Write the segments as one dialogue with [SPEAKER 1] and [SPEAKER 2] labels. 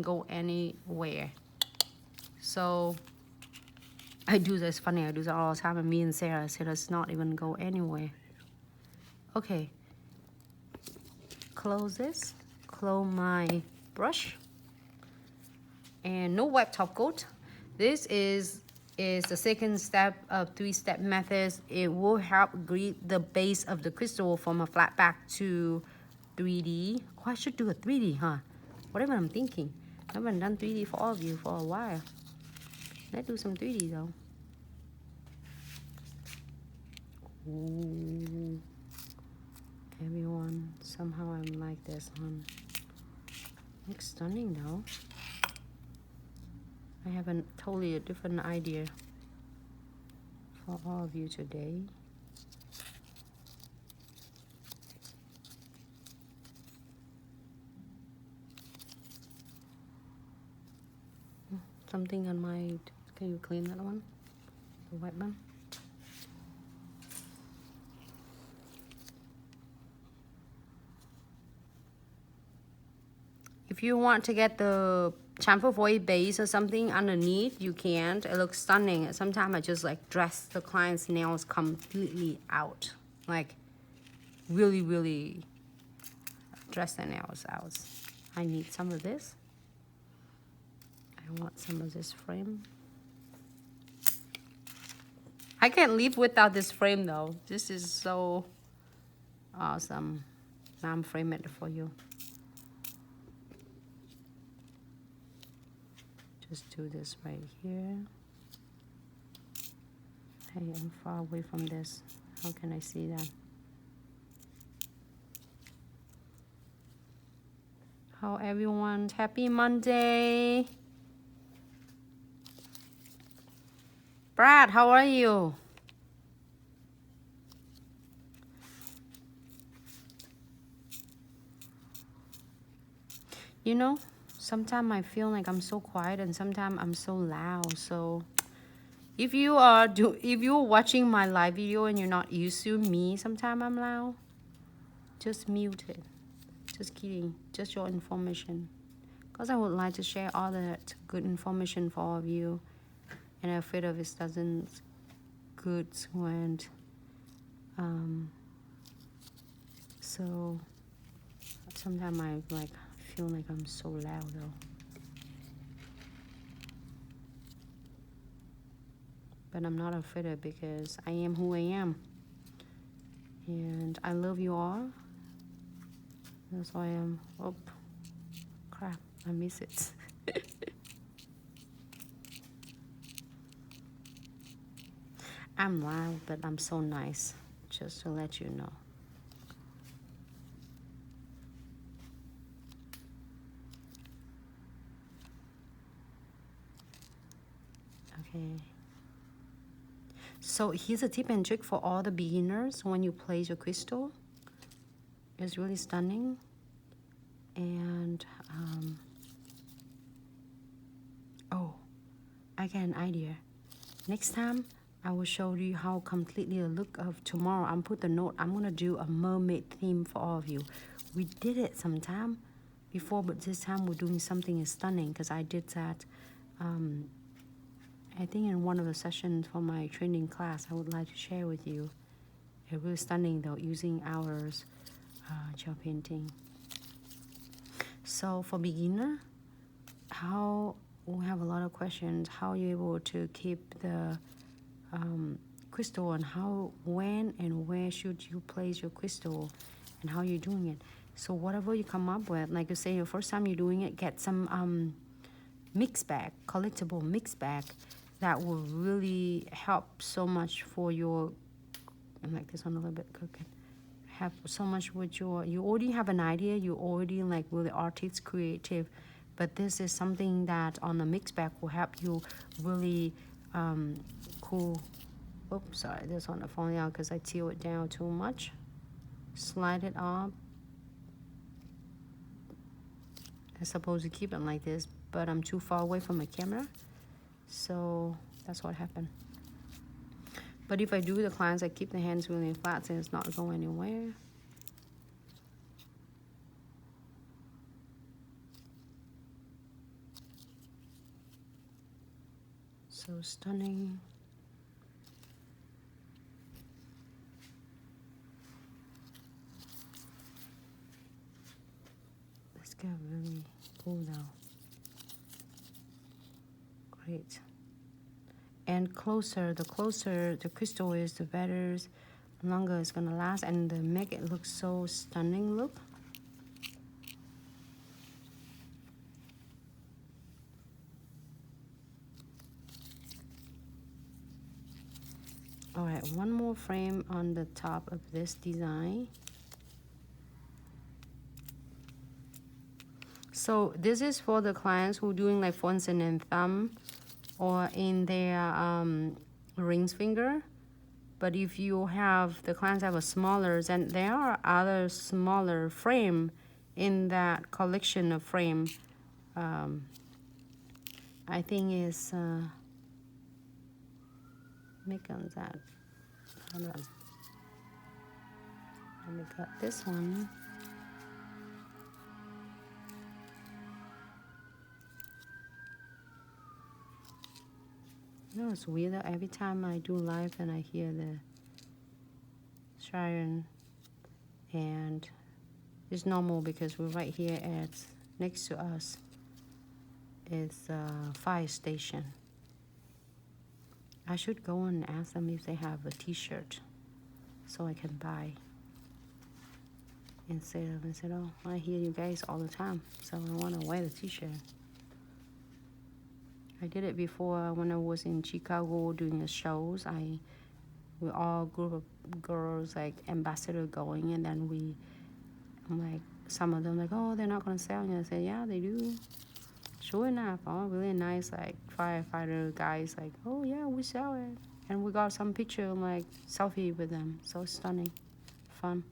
[SPEAKER 1] doesn't go anywhere. So I do this, funny, I do that all the time, and me and Sarah said it's not even go anywhere. Okay, close this, close my brush, and no wet top coat. This is the second step of 3-step methods. It will help grade the base of the crystal from a flat back to 3D. Oh, I should do a 3D, huh? Whatever I'm thinking. I haven't done 3D for all of you for a while. Let's do some 3D though. Ooh. Everyone, somehow I'm like this, huh? Looks stunning though. I have a totally different idea for all of you today. Something on my, can you clean that one? The white one? If you want to get the chamfer void base or something underneath, you can't. It looks stunning. Sometimes I just like dress the client's nails completely out. Like really, really dress their nails out. I need some of this. I want some of this frame. I can't leave without this frame though. This is so awesome. Now I'm framing it for you. Just do this right here. Hey, I'm far away from this. How can I see that? How everyone? Happy Monday. Brad, how are you? You know, sometimes I feel like I'm so quiet and sometimes I'm so loud. So if you're watching my live video and you're not used to me, sometimes I'm loud, just mute it. Just kidding, just your information. Because I would like to share all that good information for all of you. And I'm afraid of it doesn't good when so sometimes I like feel like I'm so loud though. But I'm not afraid of it because I am who I am. And I love you all. That's why I'm, oh, crap, I miss it. I'm loud, but I'm so nice, just to let you know. Okay. So here's a tip and trick for all the beginners when you place your crystal. It's really stunning. And, oh, I got an idea. Next time, I will show you how completely the look of tomorrow. I'm put the note, I'm gonna do a mermaid theme for all of you. We did it sometime before, but this time we're doing something stunning because I did that, I think in one of the sessions for my training class, I would like to share with you. It's really stunning though, using our gel painting. So for beginner, how we have a lot of questions. How are you able to keep the crystal, and how, when, and where should you place your crystal, and how you're doing it? So whatever you come up with, like you say, the first time you're doing it, get some mix bag, collectible mix bag that will really help so much for your. I like this one a little bit crooked. Have so much with your, you already have an idea, you already like really artist creative, but this is something that on the mix bag will help you really cool. Oops, sorry, this one is falling out because I teal it down too much. Slide it up. I'm supposed to keep it like this, but I'm too far away from my camera, so that's what happened. But if I do the clients, I keep the hands really flat so it's not going anywhere. So stunning. Let's get really cool now. Great. And closer, the closer the crystal is, the better, longer it's gonna last, and make it look so stunning. Look. All right, one more frame on the top of this design. So this is for the clients who are doing like for instance in thumb or in their rings finger. But if you have, the clients have a smaller, then there are other smaller frame in that collection of frame. I think is make on that. Hold on. Let me cut this one. You know, it's weird that every time I do live and I hear the siren, and it's normal because we're right here at next to us is a fire station. I should go and ask them if they have a t-shirt so I can buy instead of oh, I hear you guys all the time, so I want to wear the t-shirt. I did it before when I was in Chicago doing the shows. We all group of girls like ambassador going, and then I'm like, some of them like, oh, they're not gonna sell. And I said, yeah, they do. Sure enough, all really nice like firefighter guys like, oh yeah, we sell it, and we got some picture like selfie with them. So stunning, fun.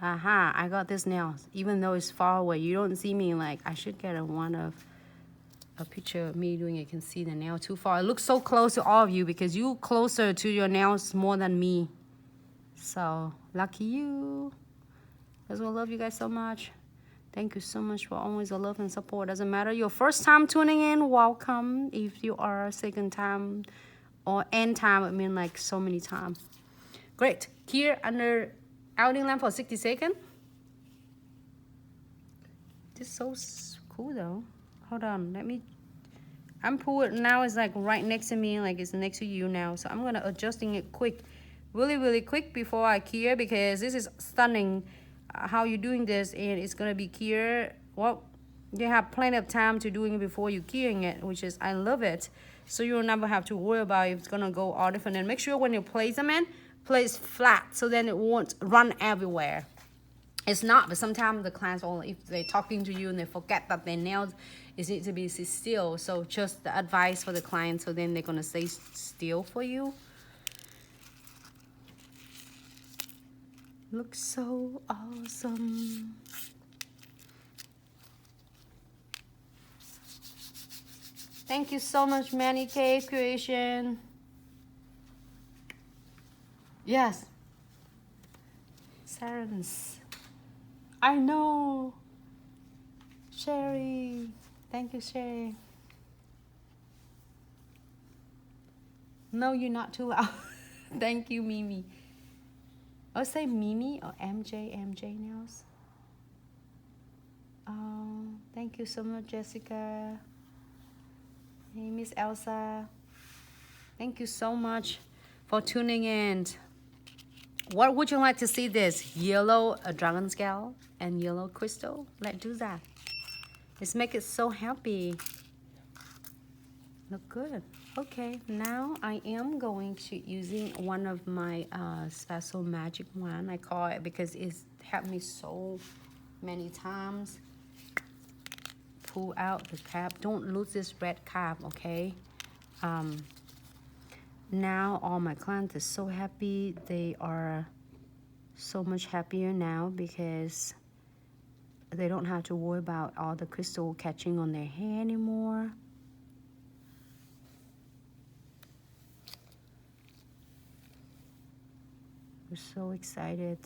[SPEAKER 1] Aha, I got this nail. Even though it's far away, you don't see me. Like, I should get a picture of me doing it. You can see the nail too far. It looks so close to all of you because you closer to your nails more than me. So, lucky you. That's why I love you guys so much. Thank you so much for always the love and support. Doesn't matter your first time tuning in, welcome. If you are second time or n time, I mean like so many times. Great. Here under outing lamp for 60 seconds. This is so cool though. Hold on, let me. I'm pulling now. It's like right next to me, like it's next to you now. So I'm gonna adjusting it quick, really quick before I cure, because this is stunning how you're doing this, and it's gonna be cure. Well, you have plenty of time to doing it before you curing it, which is I love it. So you'll never have to worry about if it's gonna go all different. And make sure when you place them in, place flat so then it won't run everywhere. It's not, but sometimes the clients, all if they're talking to you and they forget that their nails is need to be still. So just the advice for the client, so then they're gonna stay still for you. Looks so awesome. Thank you so much, Manny K Creation. Yes. Sarens. I know. Sherry. Thank you, Sherry. No, you're not too loud. Thank you, Mimi. I'll say Mimi or MJ Nails. Oh, thank you so much, Jessica. Hey, Miss Elsa. Thank you so much for tuning in. What would you like to see this? Yellow dragon scale and yellow crystal? Let's do that. Let's make it so happy. Look good. Okay, now I am going to using one of my special magic wand. I call it because it's helped me so many times. Pull out the cap. Don't lose this red cap, okay? Now all my clients are so happy. They are so much happier now because they don't have to worry about all the crystal catching on their hair anymore. We're so excited.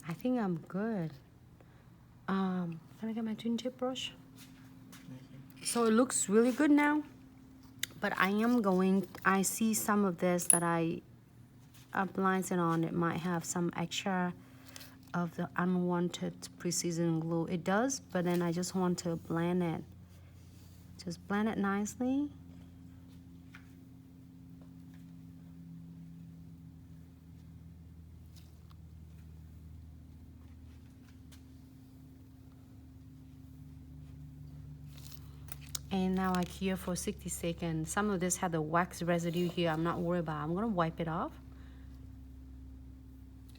[SPEAKER 1] I think I'm good. Can I get my twin tip brush? So it looks really good now, but I see some of this that I applies it on, it might have some extra of the unwanted precision glue. It does, but then I just want to blend it. Just blend it nicely. And now I cure for 60 seconds. Some of this had the wax residue here. I'm not worried about it. I'm gonna wipe it off.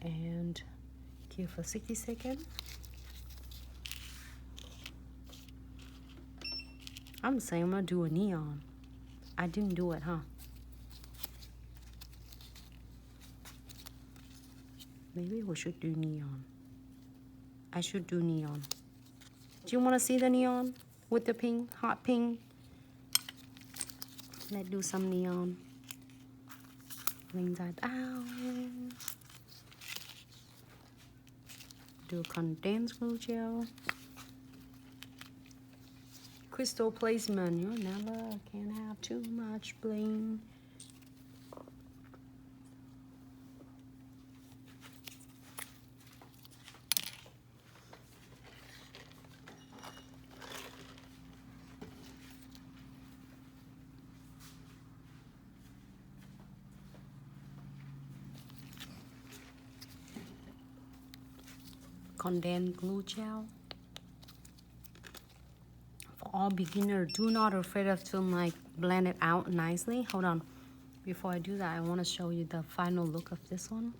[SPEAKER 1] And cure for 60 seconds. I'm saying I'm gonna do a neon. I didn't do it, huh? Maybe we should do neon. I should do neon. Do you wanna see the neon with the pink, hot pink? Let's do some neon. Bring that out. Do condensed glue gel. Crystal placement. You never can have too much bling. Condensed glue gel. For all beginners, do not afraid of to like blend it out nicely. Hold on. Before I do that, I want to show you the final look of this one.